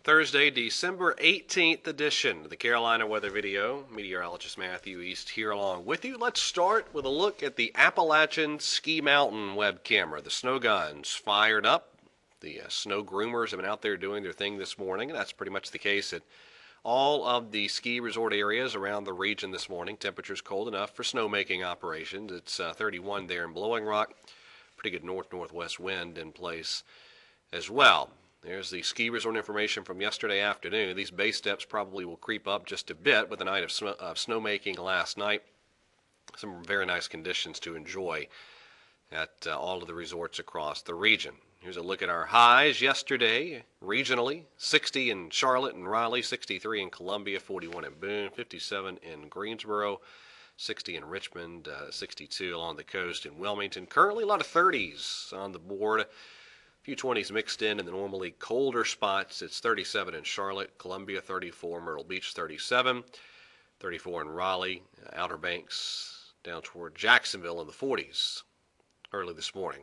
Thursday, December 18th edition of the Carolina Weather Video. Meteorologist Matthew East here along with you. Let's start with a look at the Appalachian Ski Mountain web camera. The snow guns fired up. The snow groomers have been out there doing their thing this morning, and that's pretty much the case at all of the ski resort areas around the region this morning. Temperatures cold enough for snowmaking operations. It's 31 there in Blowing Rock. Pretty good north-northwest wind in place as well. There's the ski resort information from yesterday afternoon. These base steps probably will creep up just a bit with a night of snowmaking last night. Some very nice conditions to enjoy at all of the resorts across the region. Here's a look at our highs yesterday, regionally. 60 in Charlotte and Raleigh, 63 in Columbia, 41 in Boone, 57 in Greensboro, 60 in Richmond, 62 along the coast in Wilmington. Currently a lot of 30s on the board. Few 20s mixed in the normally colder spots. It's 37 in Charlotte, Columbia 34, Myrtle Beach 37, 34 in Raleigh, Outer Banks down toward Jacksonville in the 40s early this morning.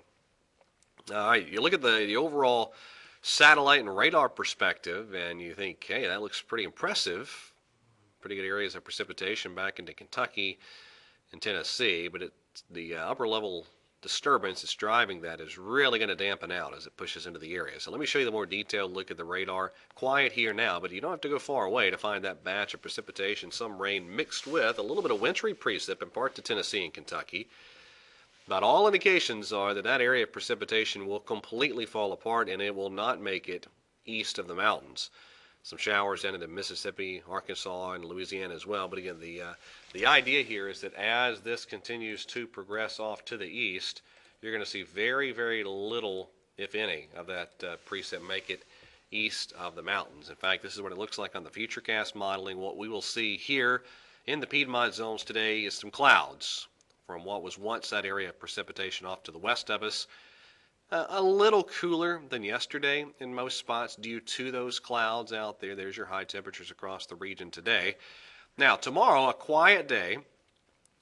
All right, you look at the overall satellite and radar perspective and you think, hey, that looks pretty impressive. Pretty good areas of precipitation back into Kentucky and Tennessee, but the upper level disturbance that's driving that is really going to dampen out as it pushes into the area. So let me show you the more detailed look at the radar. Quiet here now, but you don't have to go far away to find that batch of precipitation, some rain mixed with a little bit of wintry precip in part to Tennessee and Kentucky. About all indications are that area of precipitation will completely fall apart and it will not make it east of the mountains. Some showers into Mississippi, Arkansas, and Louisiana as well. But again, the idea here is that as this continues to progress off to the east, you're going to see very, very little, if any, of that precip make it east of the mountains. In fact, this is what it looks like on the Futurecast modeling. What we will see here in the Piedmont zones today is some clouds from what was once that area of precipitation off to the west of us. A little cooler than yesterday in most spots due to those clouds out there. There's your high temperatures across the region today. Now, tomorrow, a quiet day.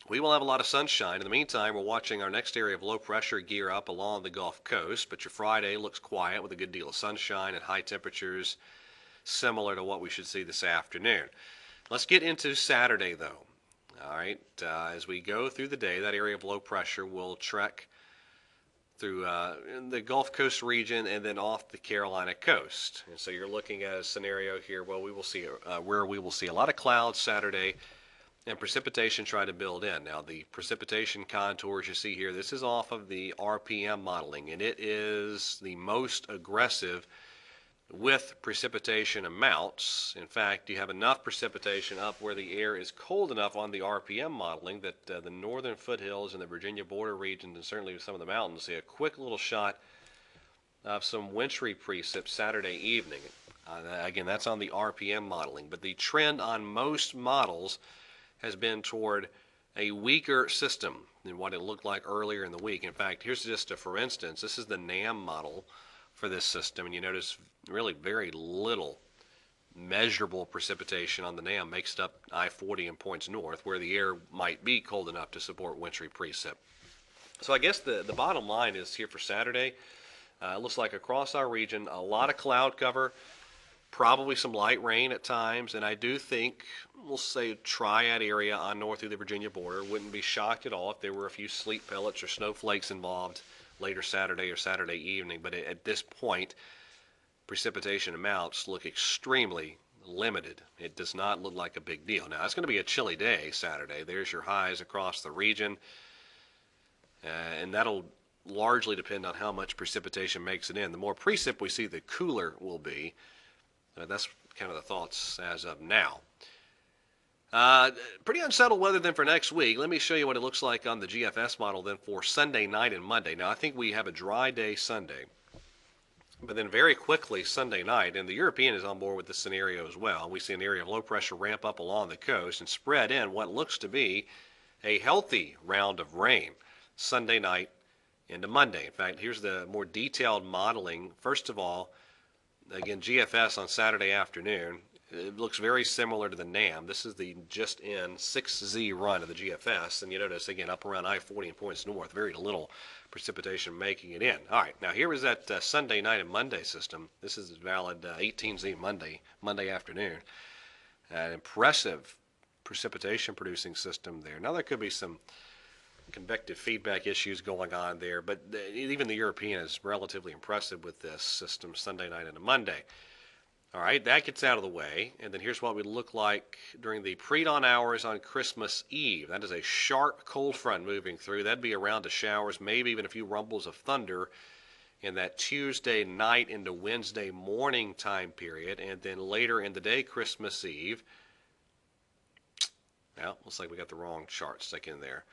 We will have a lot of sunshine. In the meantime, we're watching our next area of low pressure gear up along the Gulf Coast, but your Friday looks quiet with a good deal of sunshine and high temperatures similar to what we should see this afternoon. Let's get into Saturday, though. All right, as we go through the day, that area of low pressure will trek through the Gulf Coast region and then off the Carolina coast. And so you're looking at a scenario here where we will see a lot of clouds Saturday and precipitation try to build in. Now the precipitation contours you see here, this is off of the RPM modeling, and it is the most aggressive with precipitation amounts. In fact, you have enough precipitation up where the air is cold enough on the RPM modeling that the northern foothills and the Virginia border regions and certainly some of the mountains see a quick little shot of some wintry precip Saturday evening. Again, that's on the RPM modeling, but the trend on most models has been toward a weaker system than what it looked like earlier in the week. In fact, here's just for instance, this is the NAM model for this system, and you notice really very little measurable precipitation on the NAM makes it up I-40 and points north where the air might be cold enough to support wintry precip. So I guess the bottom line is here for Saturday, it looks like across our region a lot of cloud cover, probably some light rain at times, and I do think we'll say triad area on north through the Virginia border. Wouldn't be shocked at all if there were a few sleet pellets or snowflakes involved later Saturday or Saturday evening, but at this point precipitation amounts look extremely limited. It does not look like a big deal. Now it's going to be a chilly day Saturday. There's your highs across the region, and that'll largely depend on how much precipitation makes it in. The more precip we see, the cooler will be. That's kind of the thoughts as of now. Pretty unsettled weather then for next week. Let me show you what it looks like on the GFS model then for Sunday night and Monday. Now I think we have a dry day Sunday, but then very quickly Sunday night, and the European is on board with this scenario as well. We see an area of low pressure ramp up along the coast and spread in what looks to be a healthy round of rain Sunday night into Monday. In fact, here's the more detailed modeling. First of all, again, GFS on Saturday afternoon It looks very similar to the NAM. This is the just in 6Z run of the GFS, and you notice again up around I-40 and points north, very little precipitation making it in. All right, now here is that Sunday night and Monday system. This is valid 18Z Monday afternoon. An impressive precipitation producing system there. Now there could be some convective feedback issues going on there, but even the European is relatively impressive with this system Sunday night and a Monday. All right, that gets out of the way, and then here's what we look like during the pre-dawn hours on Christmas Eve. That is a sharp cold front moving through. That'd be around to showers, maybe even a few rumbles of thunder in that Tuesday night into Wednesday morning time period, and then later in the day, Christmas Eve. Well, looks like we got the wrong chart stuck in there.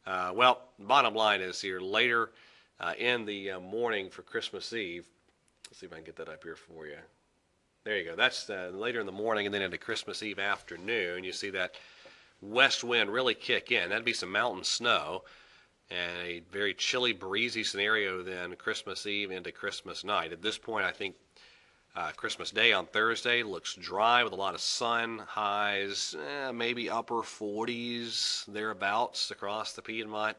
Well, bottom line is here, later in the morning for Christmas Eve, let's see if I can get that up here for you. There you go. That's later in the morning and then into Christmas Eve afternoon. You see that west wind really kick in. That'd be some mountain snow and a very chilly, breezy scenario then Christmas Eve into Christmas night. At this point, I think Christmas Day on Thursday looks dry with a lot of sun, highs, maybe upper 40s, thereabouts across the Piedmont.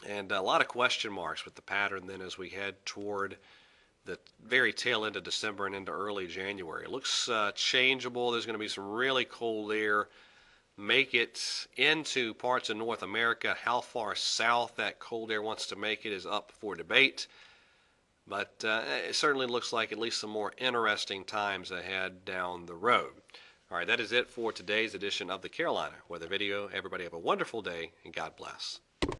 And a lot of question marks with the pattern then as we head toward the very tail end of December and into early January. It looks changeable. There's going to be some really cold air. Make it into parts of North America. How far south that cold air wants to make it is up for debate. But it certainly looks like at least some more interesting times ahead down the road. All right, that is it for today's edition of the Carolina Weather Video. Everybody have a wonderful day, and God bless.